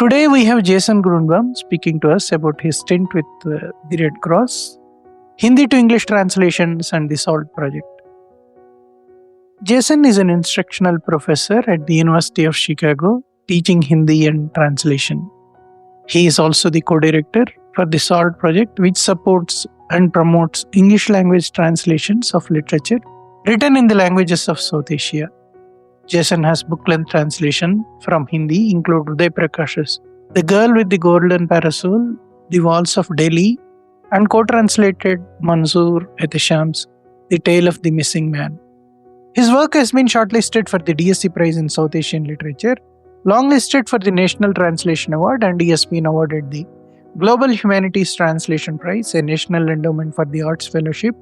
Today we have Jason Grunebaum speaking to us about his stint with the Red Cross, Hindi to English translations, and the SALT project. Jason is an instructional professor at the University of Chicago, teaching Hindi and translation. He is also the co-director for the SALT project, which supports and promotes English language translations of literature written in the languages of South Asia. Jason has book-length translation from Hindi, include Uday Prakash's The Girl with the Golden Parasol, The Walls of Delhi, and co-translated Manzoor Ahtesham's The Tale of the Missing Man. His work has been shortlisted for the DSC Prize in South Asian Literature, longlisted for the National Translation Award, and he has been awarded the Global Humanities Translation Prize, a National Endowment for the Arts Fellowship,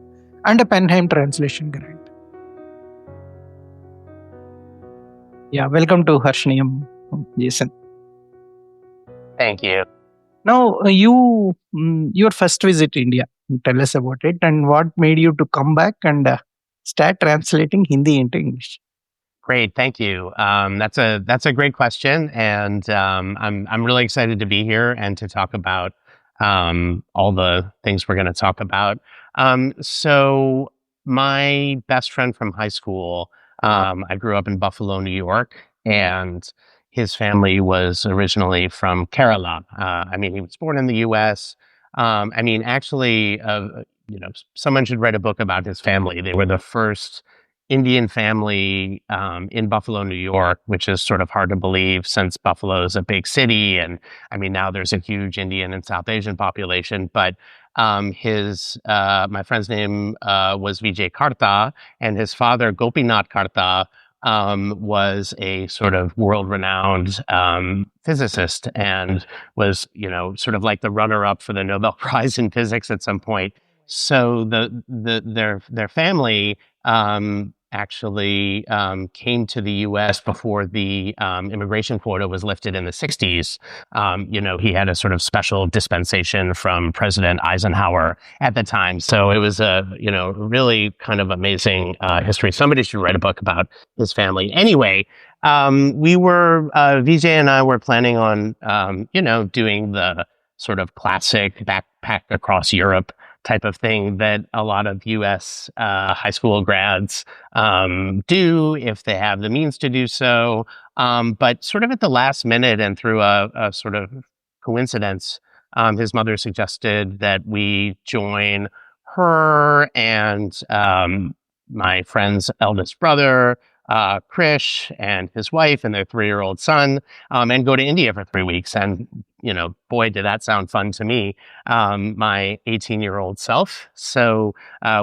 and a Heim Translation Grant. Yeah, welcome to Harshniyam, Jason. Thank you. Now, your first visit to India. Tell us about it and what made you to come back and start translating Hindi into English. Great, thank you. That's a great question, and I'm really excited to be here and to talk about all the things we're going to talk about. So, my best friend from high school. I grew up in Buffalo, New York, and his family was originally from Kerala. He was born in the U.S. Someone should write a book about his family. They were the first Indian family in Buffalo, New York, which is sort of hard to believe since Buffalo is a big city, and now there's a huge Indian and South Asian population, but my friend's name was Vijay Karta, and his father, Gopinath Karta, was a sort of world-renowned physicist and was, sort of like the runner-up for the Nobel Prize in physics at some point. So their family actually came to the U.S. before the immigration quota was lifted in the 60s. He had a sort of special dispensation from President Eisenhower at the time. So it was a, really kind of amazing history. Somebody should write a book about his family. Anyway, Vijay and I were planning on, doing the sort of classic backpack across Europe type of thing that a lot of U.S. High school grads do if they have the means to do so. But sort of at the last minute and through a sort of coincidence, his mother suggested that we join her and my friend's eldest brother, Krish, and his wife and their 3-year-old son, and go to India for 3 weeks. And, boy, did that sound fun to me, my 18-year-old self. So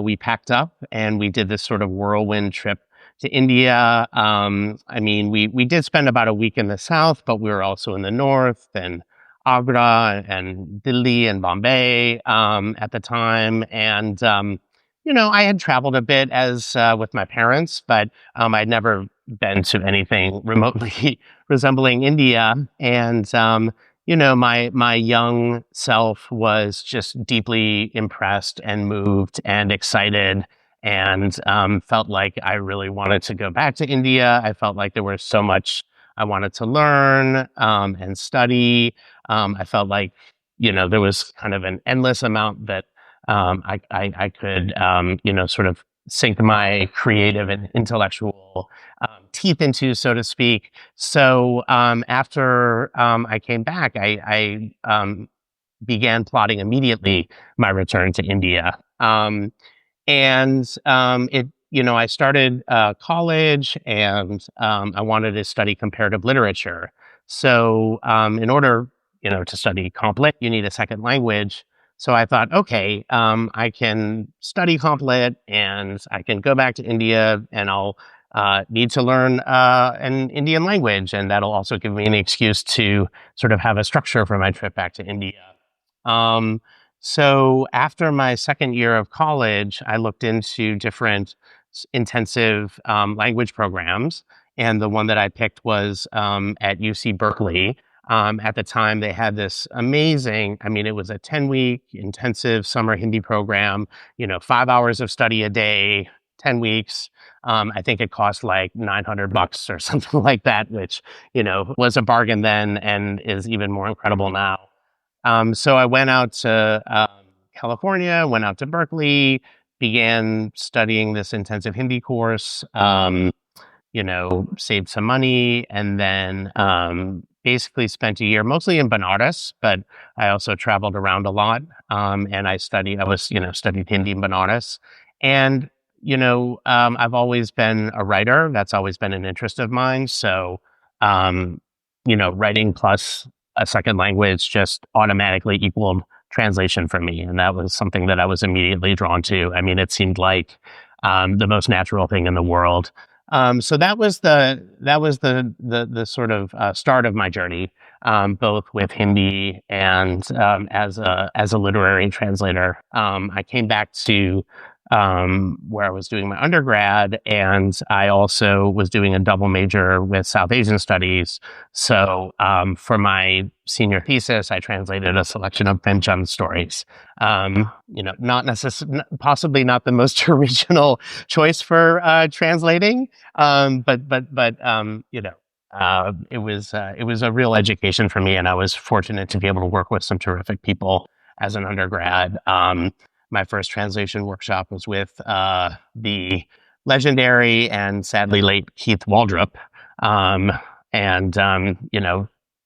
we packed up and we did this sort of whirlwind trip to India. We did spend about a week in the south, but we were also in the north and Agra and Delhi and Bombay at the time. And I had traveled a bit as with my parents, but I'd never been to anything remotely resembling India. And, my young self was just deeply impressed and moved and excited and felt like I really wanted to go back to India. I felt like there was so much I wanted to learn and study. I felt like, there was kind of an endless amount that I could, sort of sink my creative and intellectual teeth into, so to speak. So after I came back, I began plotting immediately my return to India. I started college and I wanted to study comparative literature. So in order, to study Comp Lit, you need a second language. So I thought, okay, I can study Comp Lit and I can go back to India and I'll need to learn an Indian language. And that'll also give me an excuse to sort of have a structure for my trip back to India. So after my second year of college, I looked into different intensive language programs. And the one that I picked was at UC Berkeley. At the time, they had this amazing, it was a 10-week intensive summer Hindi program, 5 hours of study a day, 10 weeks. I think it cost like $900 or something like that, which, was a bargain then and is even more incredible now. So I went out to California, went out to Berkeley, began studying this intensive Hindi course, saved some money, and then basically spent a year mostly in Banaras, but I also traveled around a lot. And studied Hindi in Banaras. And, I've always been a writer. That's always been an interest of mine. So, writing plus a second language just automatically equaled translation for me. And that was something that I was immediately drawn to. I mean, it seemed like the most natural thing in the world. So that was the sort of start of my journey, both with Hindi and as a literary translator. I came back to where I was doing my undergrad, and I also was doing a double major with South Asian studies. So for my senior thesis, I translated a selection of Premchand stories. Possibly not the most original choice for translating, but it was a real education for me, and I was fortunate to be able to work with some terrific people as an undergrad. My first translation workshop was with the legendary and sadly late Keith Waldrop,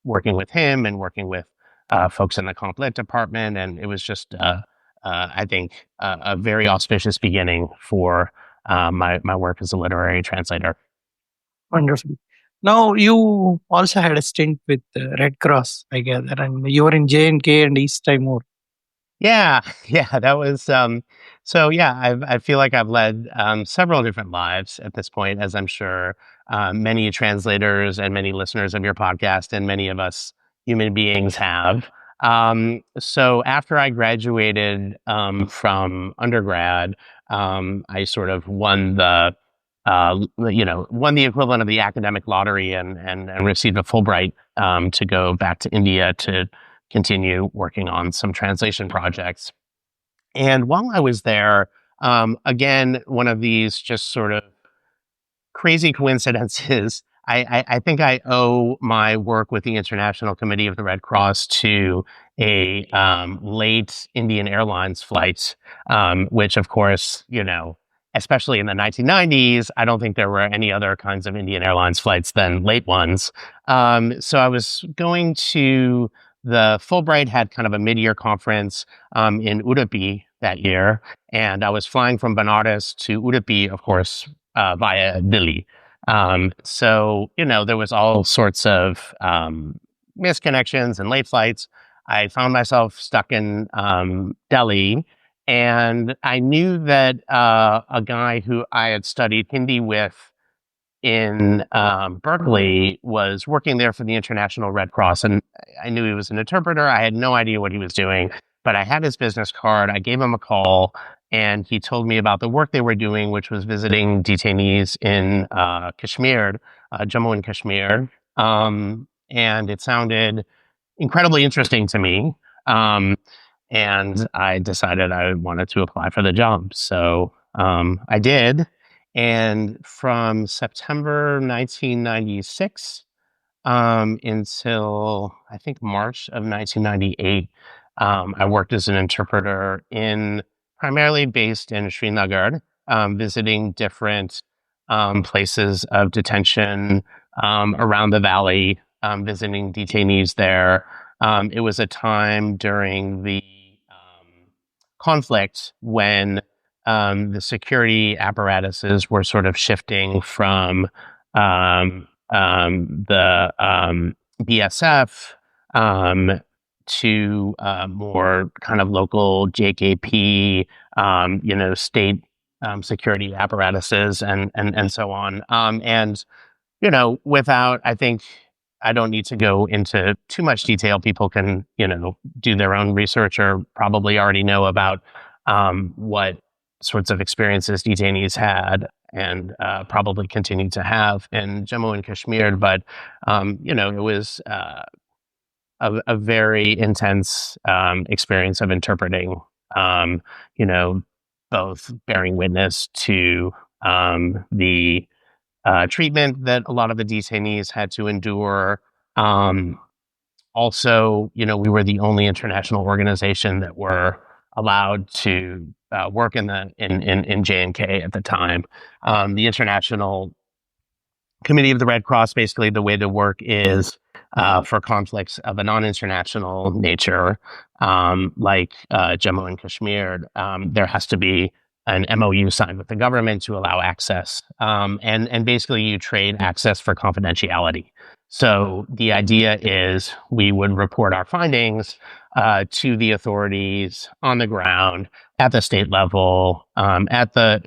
working with him and working with folks in the comp lit department, and it was just I think a very auspicious beginning for my work as a literary translator. Wonderful. Now, you also had a stint with Red Cross, I gather, and you were in J&K and East Timor. Yeah, yeah, that was so yeah, I feel like I've led several different lives at this point, as I'm sure many translators and many listeners of your podcast and many of us human beings have. So after I graduated from undergrad, I sort of won won the equivalent of the academic lottery and received a Fulbright to go back to India to continue working on some translation projects. And while I was there, again, one of these just sort of crazy coincidences. I think I owe my work with the International Committee of the Red Cross to a late Indian Airlines flight, which, of course, especially in the 1990s, I don't think there were any other kinds of Indian Airlines flights than late ones. So I was going to the Fulbright had kind of a mid-year conference in Udupi that year, and I was flying from Banaras to Udupi, of course, via Delhi. So, there was all sorts of misconnections and late flights. I found myself stuck in Delhi, and I knew that a guy who I had studied Hindi with in Berkeley was working there for the International Red Cross, and I knew he was an interpreter. I had no idea what he was doing, but I had his business card. I gave him a call, and he told me about the work they were doing, which was visiting detainees in Kashmir, Jammu and Kashmir, and it sounded incredibly interesting to me. And I decided I wanted to apply for the job, so I did. And from September 1996 until I think March of 1998, I worked as an interpreter primarily based in Srinagar, visiting different places of detention around the valley, visiting detainees there. It was a time during the conflict when the security apparatuses were sort of shifting from the BSF to more kind of local JKP, state security apparatuses and so on. And, I think I don't need to go into too much detail. People can, do their own research or probably already know about what sorts of experiences detainees had and probably continue to have in Jammu and Kashmir. But, it was a very intense experience of interpreting, both bearing witness to the treatment that a lot of the detainees had to endure. Also, we were the only international organization that were allowed to work in J&K at the time. The International Committee of the Red Cross, basically the way to work is for conflicts of a non-international nature, like Jammu and Kashmir, there has to be an MOU signed with the government to allow access. And basically you trade access for confidentiality. So the idea is we would report our findings to the authorities on the ground at the state level, at the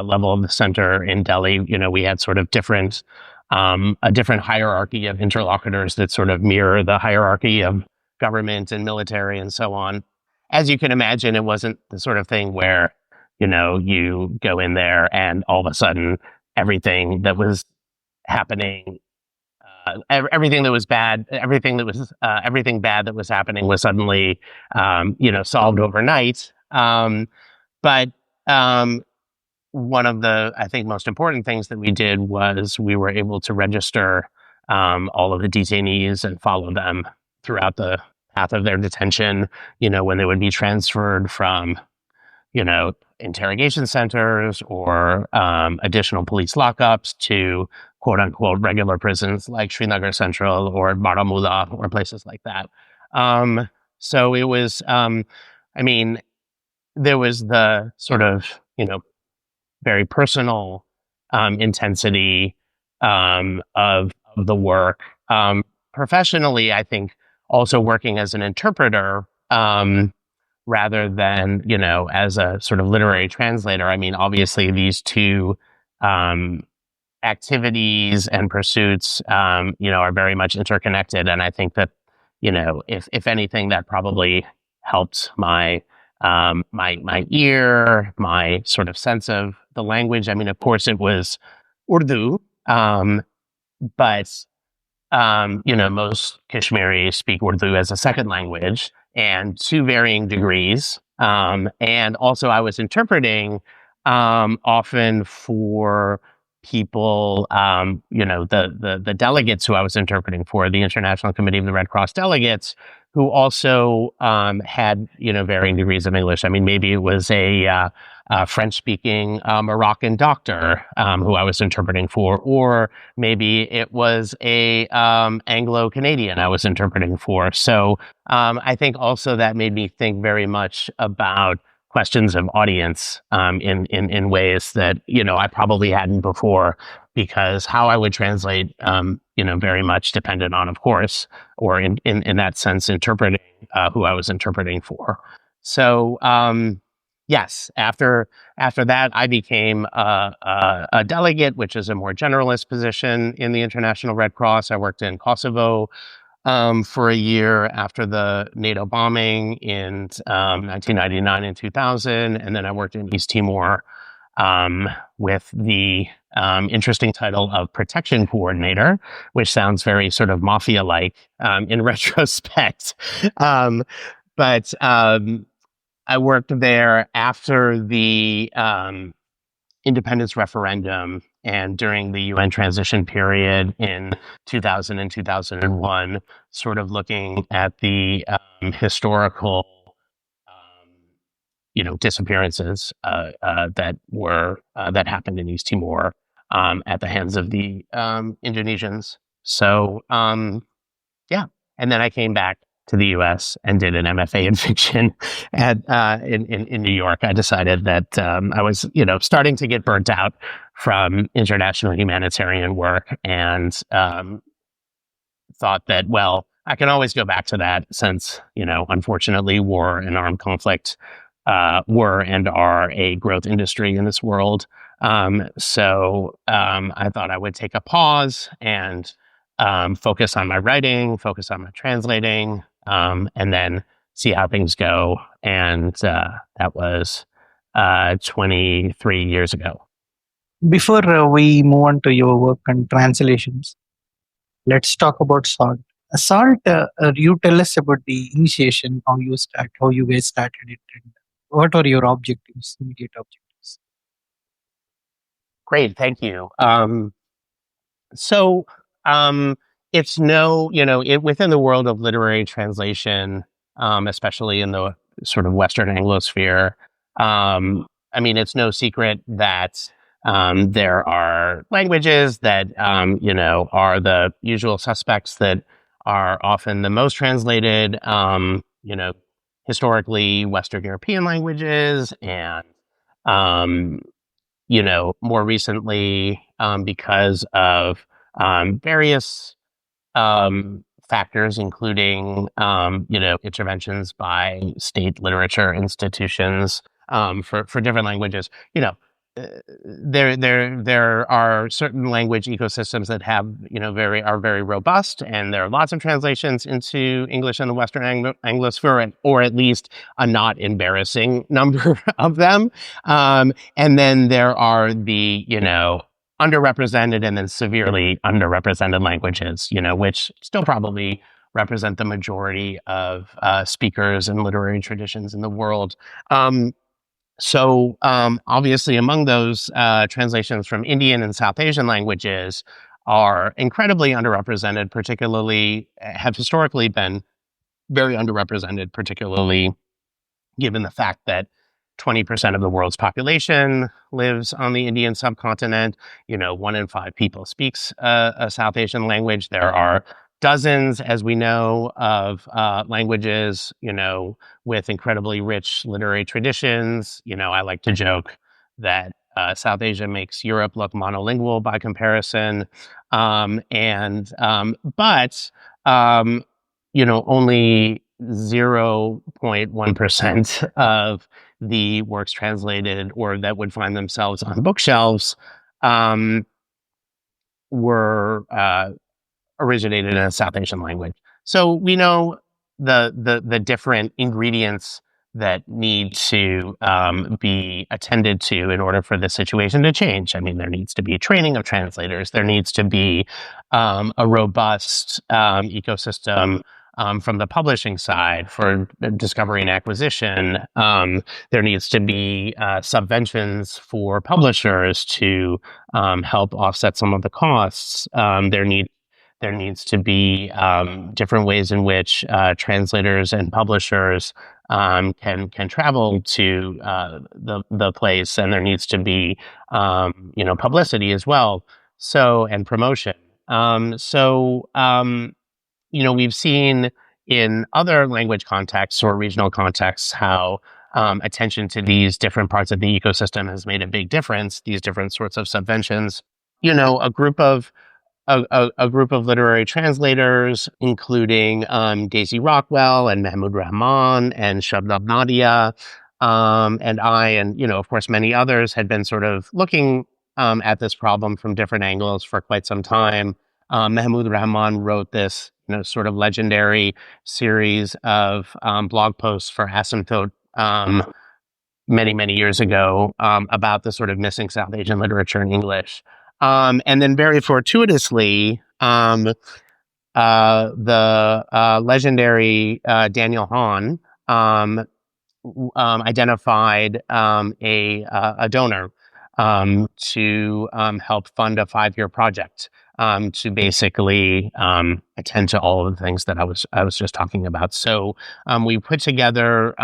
level of the center in Delhi. We had sort of a different hierarchy of interlocutors that sort of mirror the hierarchy of government and military and so on. As you can imagine, it wasn't the sort of thing where you go in there and all of a sudden everything that was happening, everything that was bad, everything bad that was happening was suddenly, solved overnight. But one of the, I think, most important things that we did was we were able to register all of the detainees and follow them throughout the path of their detention. When they would be transferred from, interrogation centers or additional police lockups to quote unquote regular prisons like Srinagar Central or Baramulla or places like that. So it was, there was the sort of, very personal intensity of the work. Professionally, I think also working as an interpreter, rather than, as a sort of literary translator. Obviously these two activities and pursuits, are very much interconnected. And I think that, if anything, that probably helped my ear, my sort of sense of the language. Of course it was Urdu, but most Kashmiris speak Urdu as a second language, and to varying degrees. And also I was interpreting often for people, the delegates who I was interpreting for, the International Committee of the Red Cross delegates, who also had, varying degrees of English. Maybe it was a French-speaking Moroccan doctor who I was interpreting for, or maybe it was a Anglo-Canadian I was interpreting for. So I think also that made me think very much about questions of audience in ways that, I probably hadn't before, because how I would translate, very much depended on, of course, or in that sense, interpreting who I was interpreting for. So, yes, after that, I became a delegate, which is a more generalist position in the International Red Cross. I worked in Kosovo for a year after the NATO bombing in 1999 and 2000. And then I worked in East Timor with the interesting title of protection coordinator, which sounds very sort of mafia-like in retrospect. But I worked there after the independence referendum and during the UN transition period in 2000 and 2001, sort of looking at the historical, disappearances that happened in East Timor at the hands of the Indonesians. So, yeah. And then I came back to the U.S. and did an MFA in fiction in New York. I decided that I was, starting to get burnt out from international humanitarian work, and thought that, well, I can always go back to that, since, unfortunately, war and armed conflict were and are a growth industry in this world. So I thought I would take a pause and focus on my writing, focus on my translating, and then see how things go. And that was 23 years ago. Before we move on to your work and translations, let's talk about SALT. SALT, you tell us about the initiation, how you guys started it. What are your objectives, immediate objectives? Great, thank you. So it's no, within the world of literary translation, especially in the sort of Western Anglosphere, I mean, it's no secret that there are languages that, are the usual suspects that are often the most translated, historically Western European languages and, um, more recently, because of various factors, including interventions by state literature institutions for different languages. There are certain language ecosystems that have are very robust, and there are lots of translations into English in the Western Anglosphere, or at least a not embarrassing number of them. And then there are the underrepresented and then severely underrepresented languages, which still probably represent the majority of speakers and literary traditions in the world. Obviously, among those translations from Indian and South Asian languages are incredibly underrepresented, particularly have historically been very underrepresented, particularly given the fact that 20% of the world's population lives on the Indian subcontinent. 1 in 5 people speaks a South Asian language. There are dozens, as we know, of languages, with incredibly rich literary traditions. I like to joke that South Asia makes Europe look monolingual by comparison. But only 0.1% of the works translated or that would find themselves on bookshelves were originated in a South Asian language. So we know the different ingredients that need to be attended to in order for the situation to change. I mean, there needs to be training of translators. There needs to be a robust ecosystem from the publishing side for discovery and acquisition. There needs to be subventions for publishers to help offset some of the costs. There needs to be different ways in which translators and publishers can travel to the place, and there needs to be publicity as well. And promotion. We've seen in other language contexts or regional contexts how attention to these different parts of the ecosystem has made a big difference. These different sorts of subventions. A group of literary translators, including Daisy Rockwell and Mahmood Rahman and Shabnam Nadia, and I, and of course many others, had been sort of looking at this problem from different angles for quite some time. Mahmood Rahman wrote this sort of legendary series of blog posts for Asymptote many years ago about the sort of missing South Asian literature in English. And then very fortuitously, the legendary Daniel Hahn identified a donor to help fund a 5-year project to basically attend to all of the things that I was just talking about. So we put together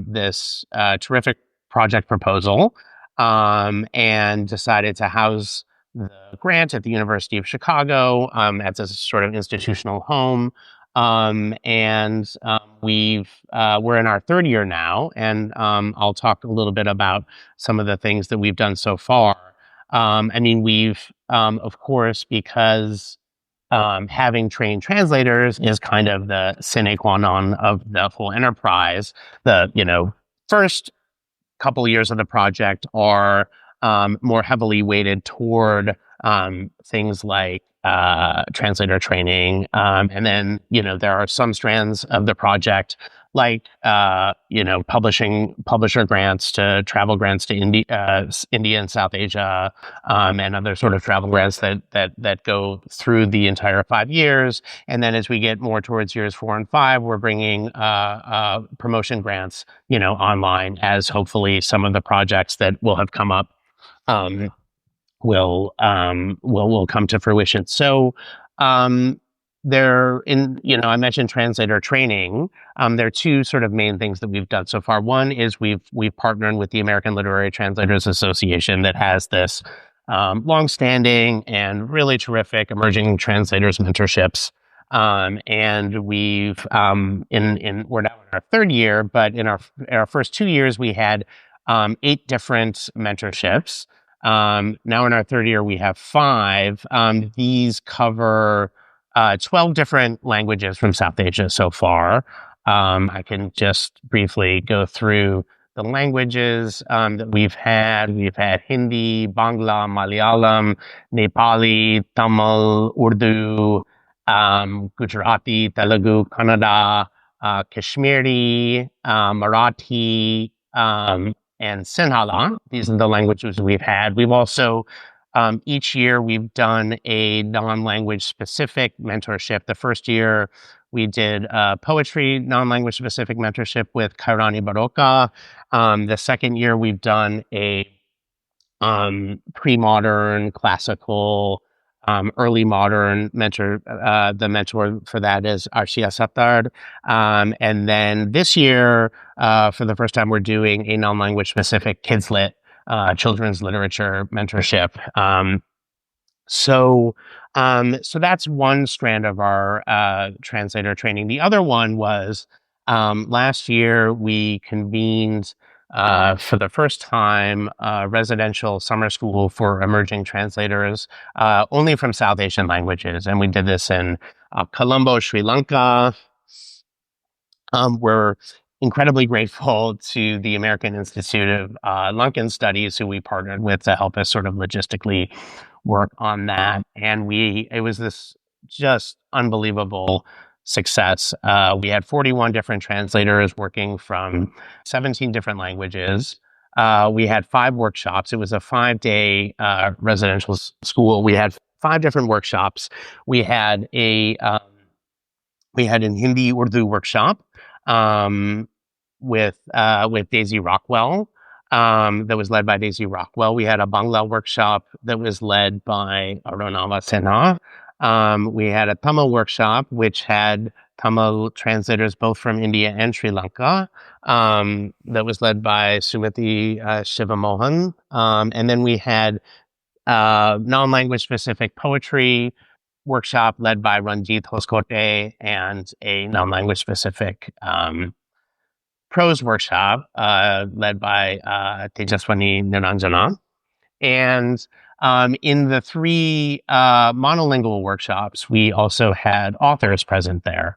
this terrific project proposal and decided to house the grant at the University of Chicago as a sort of institutional home. We're in our 3rd year now, and I'll talk a little bit about some of the things that we've done so far. We've, of course, because having trained translators is kind of the sine qua non of the whole enterprise. The first couple years of the project are more heavily weighted toward things like translator training. And then, there are some strands of the project like publisher grants to travel grants to India and South Asia, and other sort of travel grants that go through the entire 5 years. And then as we get more towards years 4 and 5, we're bringing promotion grants, online, as hopefully some of the projects that will have come up will come to fruition. So I mentioned translator training. There are two sort of main things that we've done so far. One is we've partnered with the American Literary Translators Association that has this longstanding and really terrific emerging translators mentorships. And we've we're now in our third year, but in our first 2 years we had 8 different mentorships. Now in our third year we have 5. These cover 12 different languages from South Asia so far. I can just briefly go through the languages that we've had. We've had Hindi, Bangla, Malayalam, Nepali, Tamil, Urdu, Gujarati, Telugu, Kannada, Kashmiri, Marathi, and Sinhala. These are the languages we've had. We've also each year we've done a non-language specific mentorship. The first year we did a poetry non-language specific mentorship with Kairani Baroka. The second year we've done a pre-modern, classical, early modern mentor. The mentor for that is Arshia Sattar. And then this year, for the first time, we're doing a non-language specific Kids Lit children's literature mentorship. So that's one strand of our translator training. The other one was last year we convened for the first time a residential summer school for emerging translators only from South Asian languages. And we did this in Colombo, Sri Lanka. We're incredibly grateful to the American Institute of Lankan Studies, who we partnered with to help us sort of logistically work on that. And it was this just unbelievable success. We had 41 different translators working from 17 different languages. We had 5 workshops. It was a 5-day residential school. We had 5 different workshops. We had an Hindi Urdu workshop with Daisy Rockwell, that was led by Daisy Rockwell. We had a Bangla workshop that was led by Arunava Sinha. We had a Tamil workshop, which had Tamil translators both from India and Sri Lanka, that was led by Sumati Shivamohan. And then we had non-language specific poetry workshop led by Ranjit Hoskote, and a non-language specific prose workshop led by Tejaswani Niranjana. And in the 3 monolingual workshops, we also had authors present there.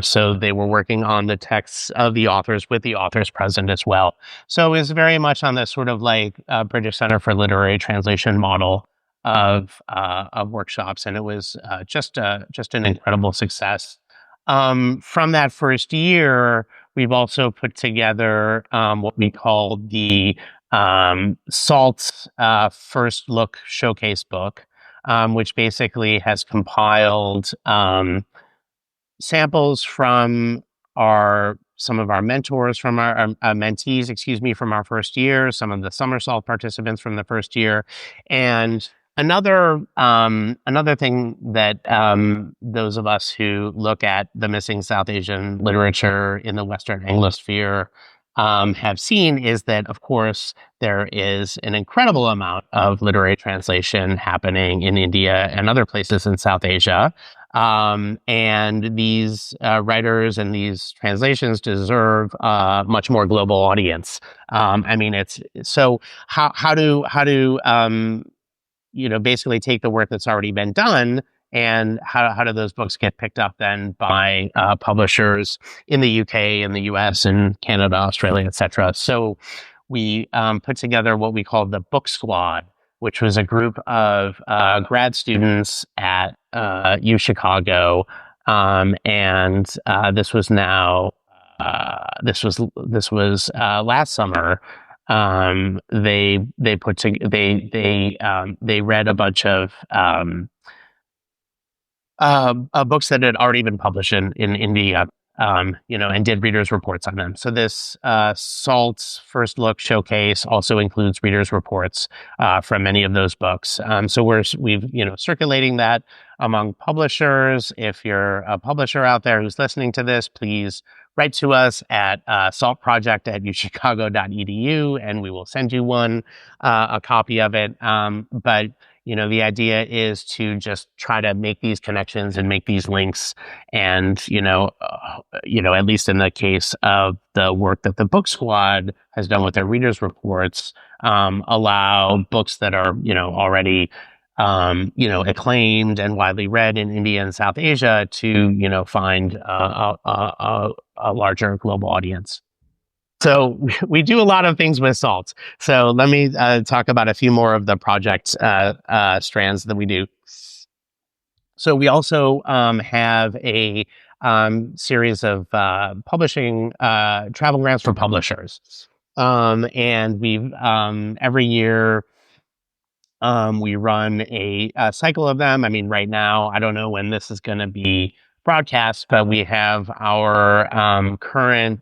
So they were working on the texts of the authors with the authors present as well. So it was very much on this sort of like British Center for Literary Translation model of workshops, and it was just an incredible success. From that first year, we've also put together what we call the SALT First Look Showcase book, which basically has compiled samples from some of our mentors, from our mentees, from our first year, some of the summer SALT participants from the first year, and another thing that those of us who look at the missing South Asian literature in the Western Anglosphere have seen is that, of course, there is an incredible amount of literary translation happening in India and other places in South Asia. And these writers and these translations deserve a much more global audience. I mean, it's so how do basically take the work that's already been done, and how do those books get picked up then by publishers in the UK, in the US, and Canada, Australia, etc. So we put together what we called the Book Squad, which was a group of grad students at U Chicago, and this was now this was last summer. They read a bunch of books that had already been published in India, and did readers' reports on them. So this SALT First Look Showcase also includes readers' reports from many of those books. So we've circulating that among publishers. If you're a publisher out there who's listening to this, please write to us at saltproject@uchicago.edu, and we will send you a copy of it. But the idea is to just try to make these connections and make these links, and at least in the case of the work that the Book Squad has done with their readers' reports, allow books that are already acclaimed and widely read in India and South Asia to find a larger global audience. So we do a lot of things with SALT. So let me talk about a few more of the project strands that we do. So we also have a series of publishing travel grants for publishers. And we've every year we run a cycle of them. I mean, right now, I don't know when this is going to be broadcast, but we have our current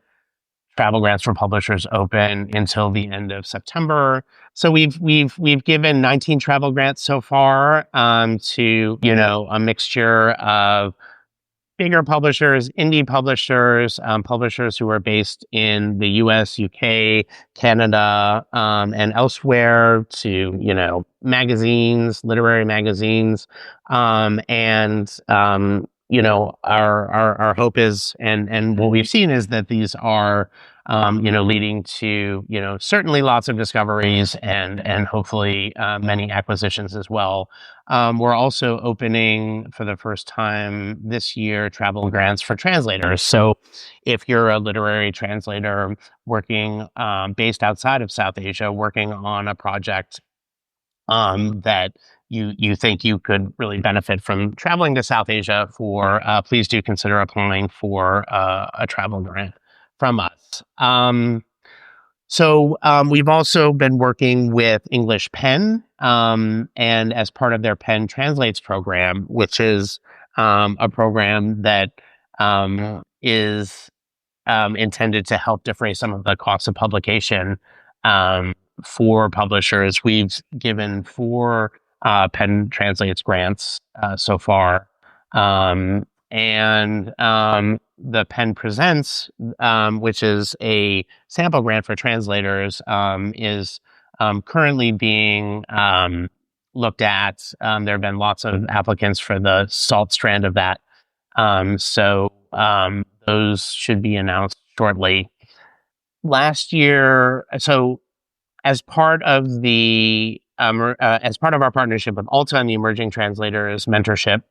travel grants for publishers open until the end of September. So we've given 19 travel grants so far to a mixture of bigger publishers, indie publishers, publishers who are based in the US, UK, Canada, and elsewhere, to magazines, literary magazines, and our hope is, and what we've seen is that these are leading to certainly lots of discoveries and hopefully many acquisitions as well. We're also opening for the first time this year travel grants for translators. So if you're a literary translator working based outside of South Asia, working on a project that you think you could really benefit from traveling to South Asia for, please do consider applying for a travel grant from us. So we've also been working with English Pen, and as part of their Pen Translates program, which is a program that is intended to help defray some of the costs of publication for publishers. We've given 4 Pen Translates grants so far. And the Pen Presents, which is a sample grant for translators, is currently being looked at. There have been lots of applicants for the SALT strand of that. So those should be announced shortly. Last year, so as part of our partnership with Alta and the Emerging Translators Mentorship,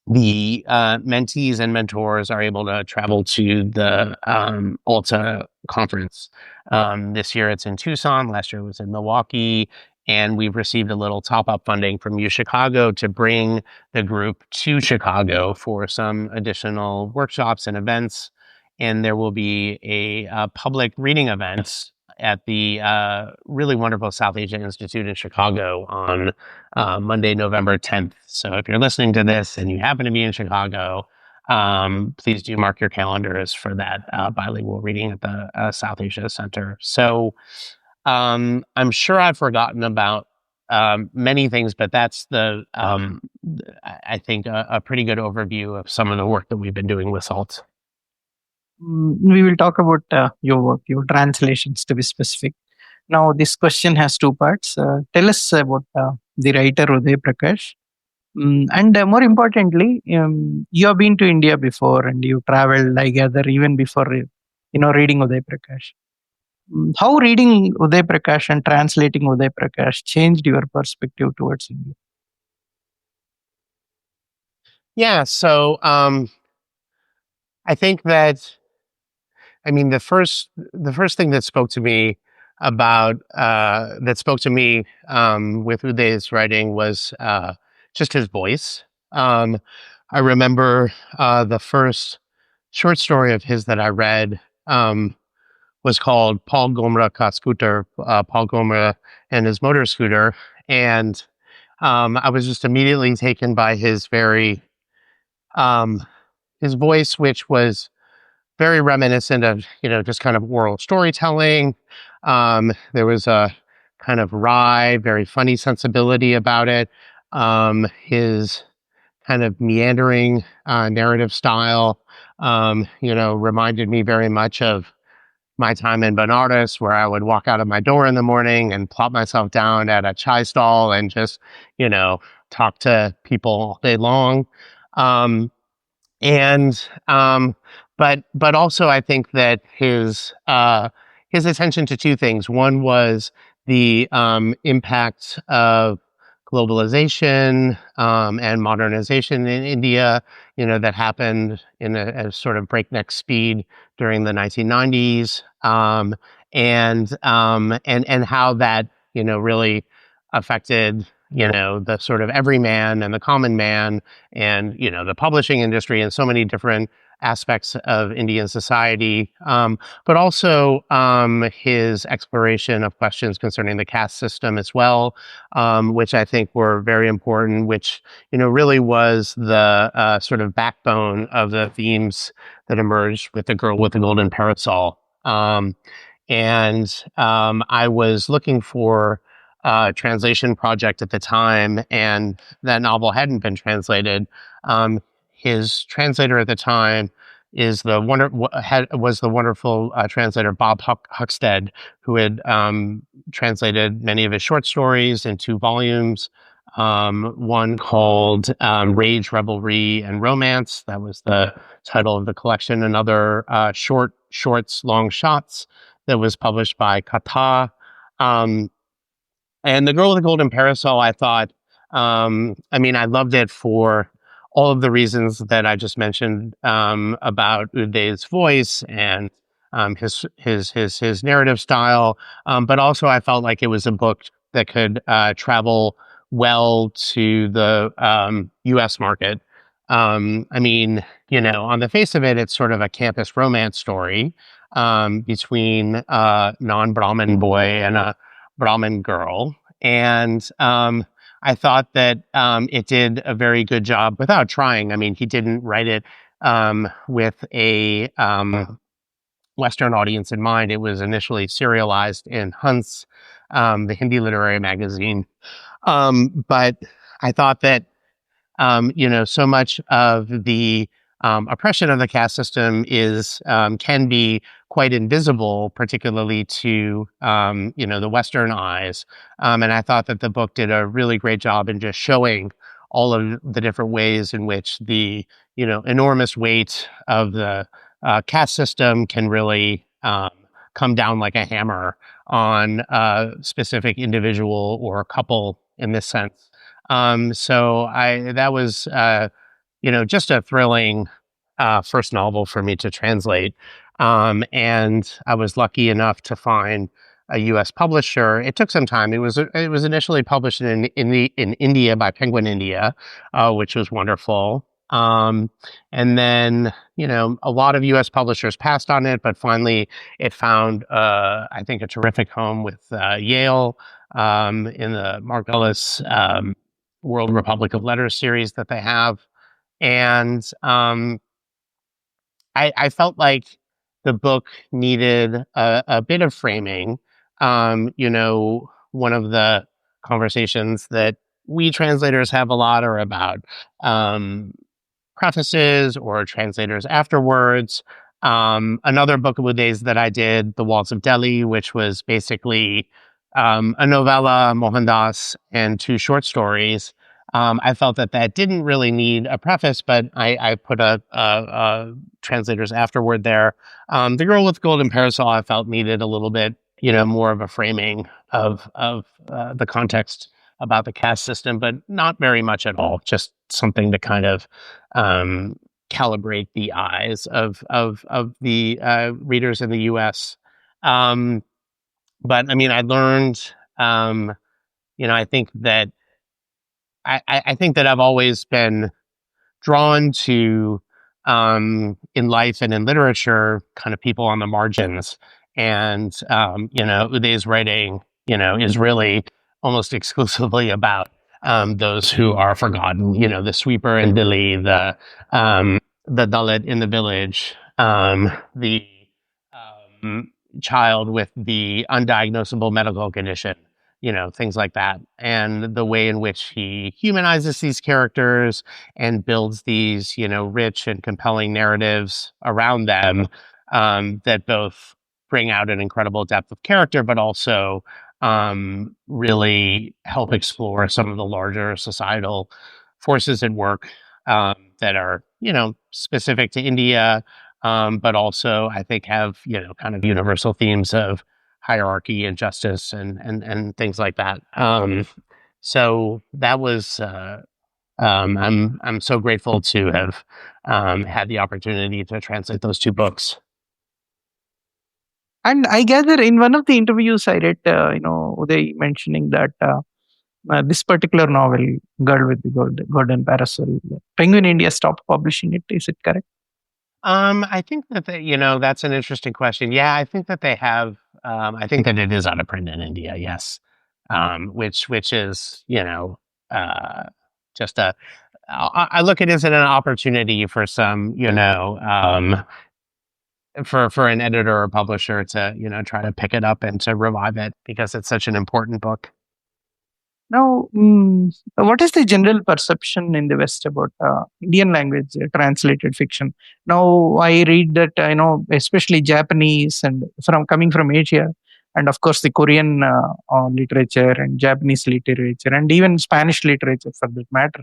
the mentees and mentors are able to travel to the Alta conference. This year it's in Tucson. Last year it was in Milwaukee. And we've received a little top-up funding from UChicago to bring the group to Chicago for some additional workshops and events. And there will be a public reading event at the really wonderful South Asia Institute in Chicago on Monday, November 10th. So if you're listening to this and you happen to be in Chicago, please do mark your calendars for that bilingual reading at the South Asia Center. So I'm sure I've forgotten about many things, but that's I think a pretty good overview of some of the work that we've been doing with SALT. We will talk about your work, your translations to be specific. Now, this question has 2 parts. Tell us about the writer Uday Prakash. And more importantly, you have been to India before and you traveled, I gather, even before reading Uday Prakash. How reading Uday Prakash and translating Uday Prakash changed your perspective towards India? Yeah, so I think that, the first thing that spoke to me with Uday's writing was just his voice. I remember the first short story of his that I read was called Paul Gomra Ka Scooter, Paul Gomra and his motor scooter. And I was just immediately taken by his his voice, which was very reminiscent of, just kind of oral storytelling. There was a kind of wry, very funny sensibility about it. His kind of meandering narrative style, reminded me very much of my time in Benares, where I would walk out of my door in the morning and plop myself down at a chai stall and just, talk to people all day long. And but also I think that his attention to two things. One was the impact of globalization and modernization in India, that happened in a sort of breakneck speed during the 1990s, and how that really affected the sort of everyman and the common man, and the publishing industry and so many different aspects of Indian society, but also his exploration of questions concerning the caste system as well, which I think were very important, which really was the sort of backbone of the themes that emerged with The Girl with the Golden Parasol. I was looking for translation project at the time, and that novel hadn't been translated. His translator at the time was the wonderful translator Bob Huckstead, who had translated many of his short stories in 2 volumes. One called Rage, Revelry, and Romance. That was the title of the collection. Another shorts, long shots, that was published by Kata. And The Girl with the Golden Parasol, I thought, I loved it for all of the reasons that I just mentioned about Uday's voice and his narrative style. But also I felt like it was a book that could travel well to the US market. On the face of it, it's sort of a campus romance story between a non-Brahmin boy and a Brahmin girl. And I thought that it did a very good job without trying. He didn't write it with a Western audience in mind. It was initially serialized in Hunt's, the Hindi literary magazine. But I thought that, so much of the oppression of the caste system can be quite invisible, particularly to the Western eyes. And I thought that the book did a really great job in just showing all of the different ways in which the enormous weight of the caste system can really come down like a hammer on a specific individual or a couple in this sense. So that was just a thrilling first novel for me to translate. And I was lucky enough to find a U.S. publisher. It took some time. It was initially published in India by Penguin India, which was wonderful. And then a lot of U.S. publishers passed on it, but finally it found I think a terrific home with Yale in the Mark Ellis World Republic of Letters series that they have. And I felt like the book needed a bit of framing. One of the conversations that we translators have a lot are about prefaces or translators afterwards. Another book of Uday's that I did, The Walls of Delhi, which was basically a novella, Mohandas, and 2 short stories. I felt that didn't really need a preface, but I put a translator's afterword there. The Girl with Golden Parasol, I felt needed a little bit, more of a framing of the context about the caste system, but not very much at all. Just something to kind of calibrate the eyes of the readers in the U.S. But I learned, I think that I think that I've always been drawn to in life and in literature, kind of people on the margins. And, Uday's writing, is really almost exclusively about those who are forgotten, the sweeper in Delhi, the Dalit in the village, the child with the undiagnosable medical condition, things like that. And the way in which he humanizes these characters and builds these, rich and compelling narratives around them that both bring out an incredible depth of character, but also really help explore some of the larger societal forces at work that are, specific to India, but also I think have, kind of universal themes of hierarchy and justice and things like that. So that was I'm so grateful to have had the opportunity to translate those two books. And I gather in one of the interviews I read, Uday mentioning that this particular novel, Girl with the Golden Parasol, Penguin India stopped publishing it. Is it correct? I think that that's an interesting question. Yeah, I think that they have. I think that it is out of print in India. Yes, which is just a. I look at it as an opportunity for some for an editor or publisher to try to pick it up and to revive it because it's such an important book. Now, what is the general perception in the West about Indian language translated fiction? Now, I read that especially Japanese and coming from Asia, and of course the Korean literature and Japanese literature, and even Spanish literature for that matter,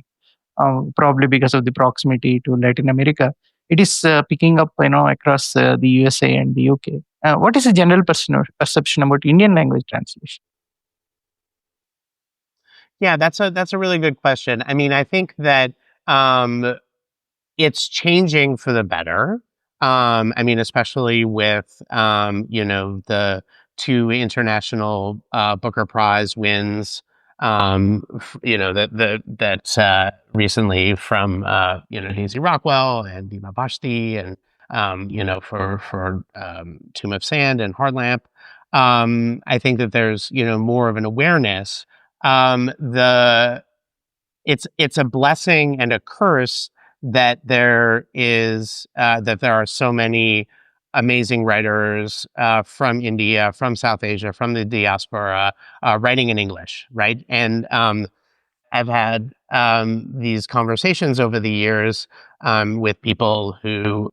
probably because of the proximity to Latin America, it is picking up across the USA and the UK. What is the general perception about Indian language translation? Yeah, that's a really good question. I mean, I think that it's changing for the better. I mean, especially with the two international Booker Prize wins. That recently from Daisy Rockwell and Dima Bashti and for Tomb of Sand and Hardlamp. I think that there's more of an awareness. It's a blessing and a curse that there are so many amazing writers from India, from South Asia, from the diaspora, writing in English, right? And I've had these conversations over the years with people who,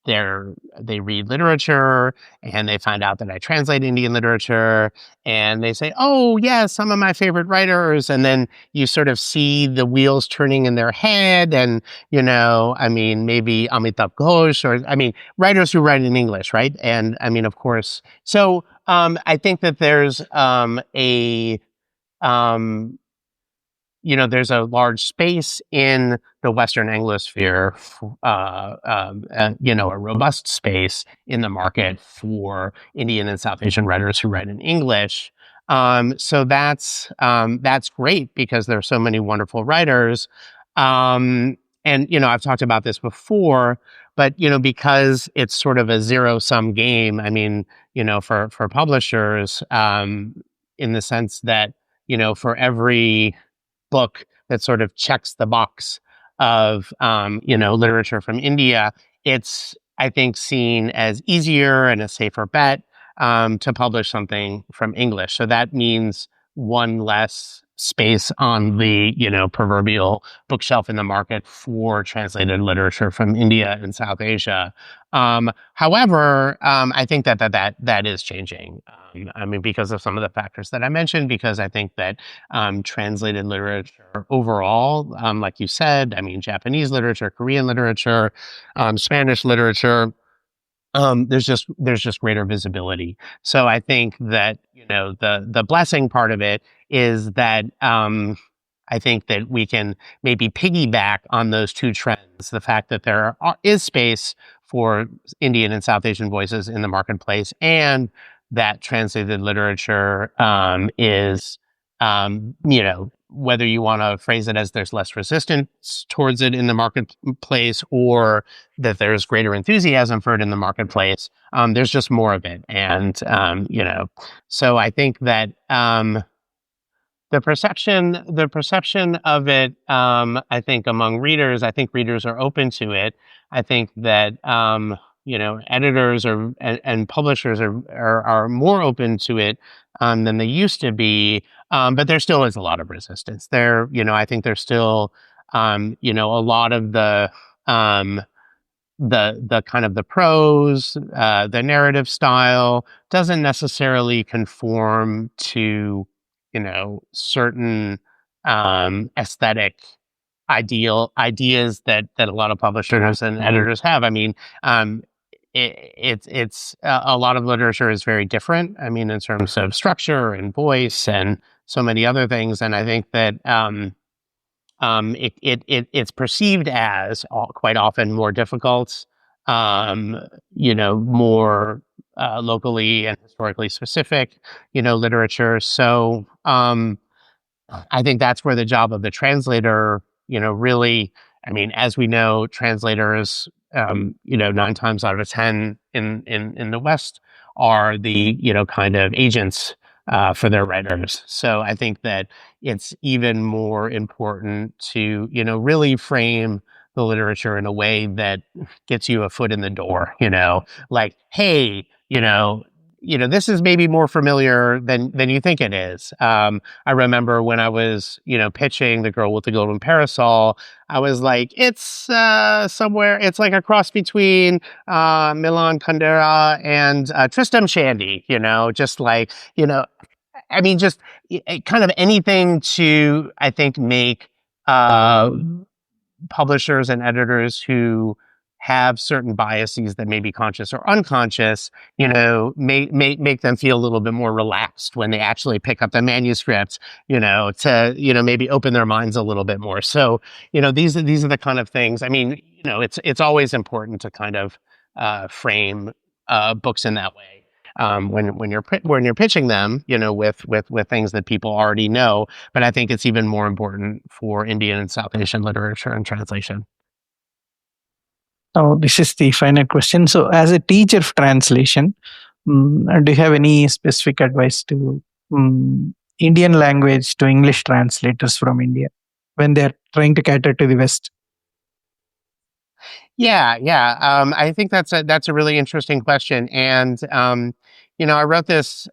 they read literature and they find out that I translate Indian literature and they say, "Oh, yeah, some of my favorite writers." And then you sort of see the wheels turning in their head, and I mean, maybe Amitabh Ghosh, or I mean, writers who write in English, right? And I mean, of course, so I think that there's there's a large space in the Western Anglosphere, a robust space in the market for Indian and South Asian writers who write in English. So that's great because there are so many wonderful writers. And I've talked about this before, but because it's sort of a zero-sum game. I mean, for publishers, in the sense that for every book that sort of checks the box of literature from India, it's I think seen as easier and a safer bet to publish something from English. So that means one less space on the proverbial bookshelf in the market for translated literature from India and South Asia. However, I think that is changing. I mean, because of some of the factors that I mentioned, because I think that translated literature overall, like you said, I mean, Japanese literature, Korean literature, Spanish literature, there's just greater visibility. So I think that the blessing part of it is that I think that we can maybe piggyback on those two trends. The fact that there is space for Indian and South Asian voices in the marketplace, and that translated literature is whether you want to phrase it as there's less resistance towards it in the marketplace, or that there's greater enthusiasm for it in the marketplace, there's just more of it. And, so I think that the perception of it, I think among readers, I think readers are open to it. I think that, editors and publishers are more open to it than they used to be. But there still is a lot of resistance there. I think there's still, a lot of the kind of the prose, the narrative style doesn't necessarily conform to, certain aesthetic ideas that a lot of publishers and editors have. I mean, it's a lot of literature is very different. I mean, in terms of structure and voice and so many other things. And I think that it's perceived as quite often more difficult, more locally and historically specific, literature. So I think that's where the job of the translator, really, I mean, as we know, translators, 9 times out of 10 in the West are the, kind of agents for their writers. So I think that it's even more important to, really frame the literature in a way that gets you a foot in the door, like, hey, this is maybe more familiar than you think it is. I remember when I was, pitching The Girl with the Golden Parasol, I was like, it's somewhere, it's like a cross between Milan Kundera and Tristram Shandy, just like, I mean, just kind of anything to, I think, make publishers and editors who have certain biases that may be conscious or unconscious, make them feel a little bit more relaxed when they actually pick up the manuscript, to, maybe open their minds a little bit more. So, these are the kind of things. I mean, it's always important to kind of frame books in that way. When you're pitching them, with things that people already know. But I think it's even more important for Indian and South Asian literature and translation. Now, this is the final question. So, as a teacher of translation, do you have any specific advice to Indian language to English translators from India when they're trying to cater to the West? Yeah. I think that's a really interesting question. And, I wrote this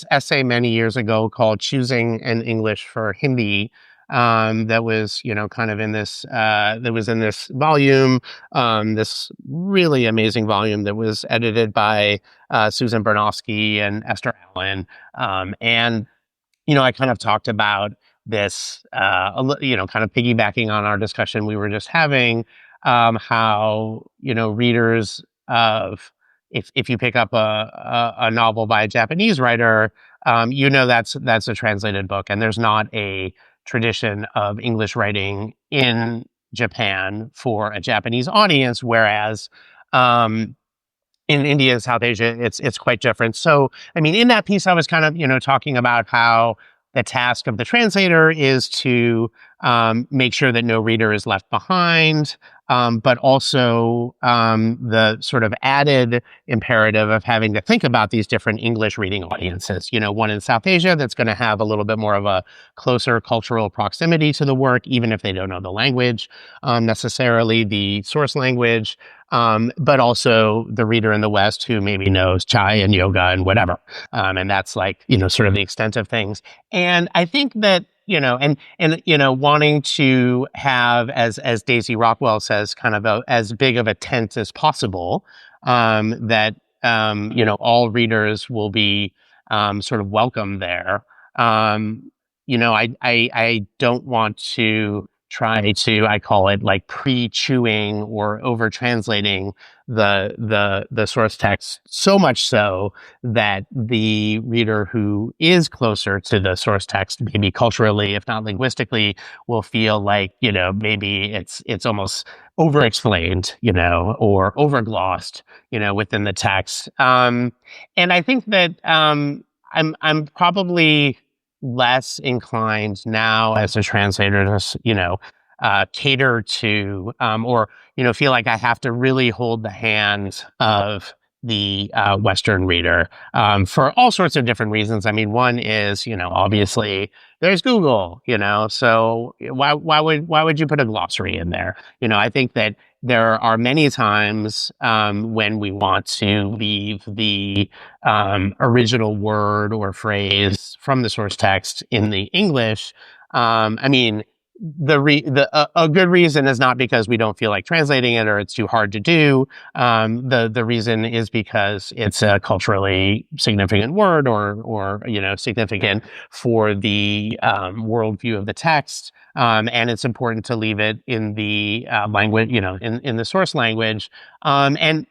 essay many years ago called Choosing an English for Hindi. That was, kind of in this, that was in this volume, this really amazing volume that was edited by Susan Bernofsky and Esther Allen. And, I kind of talked about this, kind of piggybacking on our discussion we were just having, how, readers of, if you pick up a novel by a Japanese writer, that's a translated book, and there's not a tradition of English writing in Japan for a Japanese audience, whereas in India and South Asia, it's quite different. So, I mean, in that piece, I was kind of, talking about how the task of the translator is to make sure that no reader is left behind, but also the sort of added imperative of having to think about these different English reading audiences. One in South Asia that's going to have a little bit more of a closer cultural proximity to the work, even if they don't know the language necessarily, the source language, but also the reader in the West who maybe knows chai and yoga and whatever. And that's like, sort of the extent of things. And I think that, wanting to have, as Daisy Rockwell says, kind of as big of a tent as possible, that, all readers will be sort of welcome there. I don't want to try to, I call it like pre-chewing or over-translating the source text, so much so that the reader who is closer to the source text, maybe culturally, if not linguistically, will feel like, maybe it's almost over-explained, or over-glossed, within the text. And I think that I'm probably less inclined now as a translator to, cater to, or, feel like I have to really hold the hand of the Western reader for all sorts of different reasons. I mean, one is, obviously there's Google, so why would you put a glossary in there? I think that there are many times when we want to leave the original word or phrase from the source text in the English. I mean, a good reason is not because we don't feel like translating it or it's too hard to do. The reason is because it's a culturally significant word or significant for the worldview of the text. And it's important to leave it in the language, in the source language. If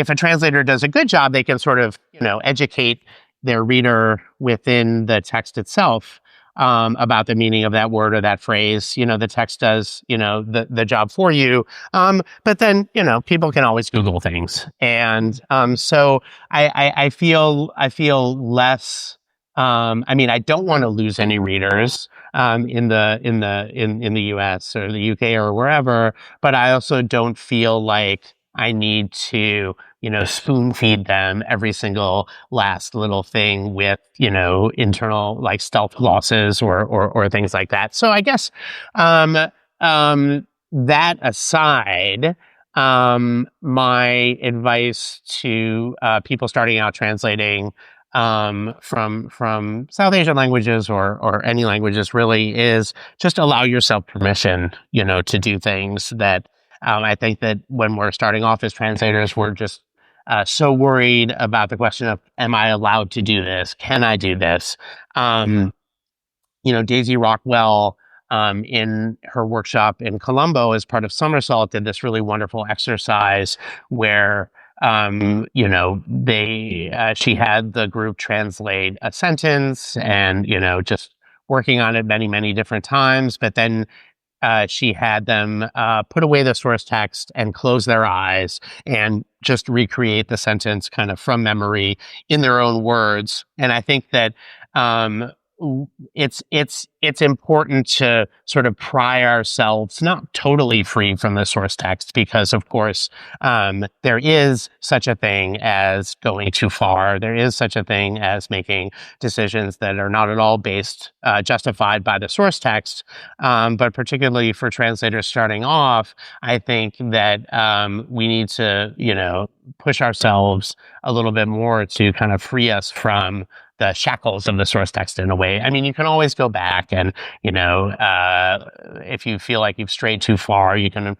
a translator does a good job, they can sort of, educate their reader within the text itself about the meaning of that word or that phrase. The text does, the job for you. But then, people can always Google things. And so I feel less. I don't want to lose any readers in the US or the UK or wherever, but I also don't feel like I need to, spoon feed them every single last little thing with, internal like stealth glosses or things like that. So I guess that aside, my advice to people starting out translating from South Asian languages or any languages really is just allow yourself permission, to do things that I think that when we're starting off as translators, we're just so worried about the question of, am I allowed to do this? Can I do this? Daisy Rockwell, in her workshop in Colombo as part of Somersault, did this really wonderful exercise where she had the group translate a sentence and, just working on it many, many different times. But then she had them put away the source text and close their eyes and just recreate the sentence kind of from memory in their own words. And I think that it's important to sort of pry ourselves not totally free from the source text, because of course there is such a thing as going too far. There is such a thing as making decisions that are not at all justified by the source text. But particularly for translators starting off, I think that we need to, push ourselves a little bit more to kind of free us from the shackles of the source text in a way. I mean, you can always go back and, if you feel like you've strayed too far, you can,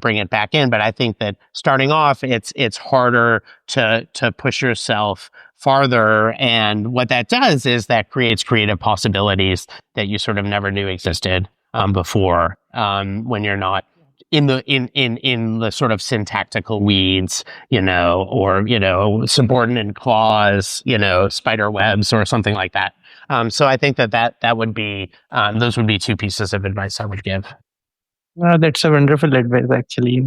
bring it back in. But I think that starting off, it's harder to push yourself farther. And what that does is that creates creative possibilities that you sort of never knew existed before, when you're not in the sort of syntactical weeds, or, subordinate clause, spider webs or something like that. So I think that would be, those would be two pieces of advice I would give. That's a wonderful advice, actually.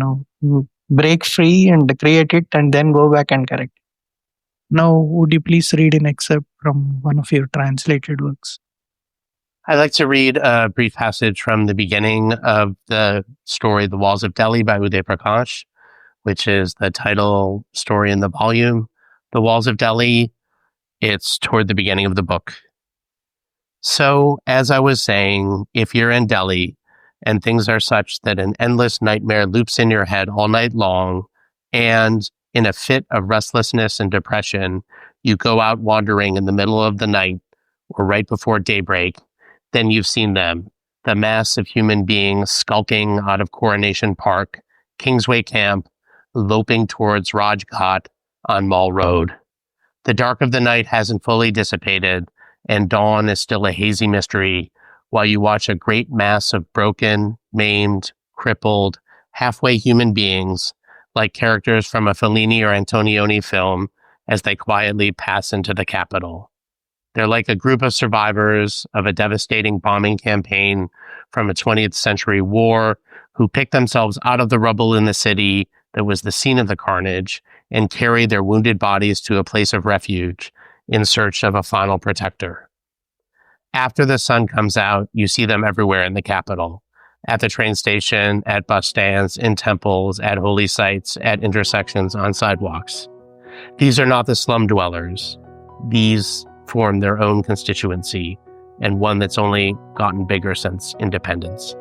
Break free and create it and then go back and correct it. Now, would you please read an excerpt from one of your translated works? I'd like to read a brief passage from the beginning of the story, The Walls of Delhi by Uday Prakash, which is the title story in the volume, The Walls of Delhi. It's toward the beginning of the book. So, as I was saying, if you're in Delhi and things are such that an endless nightmare loops in your head all night long, and in a fit of restlessness and depression, you go out wandering in the middle of the night or right before daybreak, then you've seen them, the mass of human beings skulking out of Coronation Park, Kingsway Camp, loping towards Rajghat on Mall Road. The dark of the night hasn't fully dissipated, and dawn is still a hazy mystery, while you watch a great mass of broken, maimed, crippled, halfway human beings, like characters from a Fellini or Antonioni film, as they quietly pass into the capital. They're like a group of survivors of a devastating bombing campaign from a 20th century war who picked themselves out of the rubble in the city that was the scene of the carnage and carried their wounded bodies to a place of refuge in search of a final protector. After the sun comes out, you see them everywhere in the capital, at the train station, at bus stands, in temples, at holy sites, at intersections, on sidewalks. These are not the slum dwellers. These form their own constituency, and one that's only gotten bigger since independence.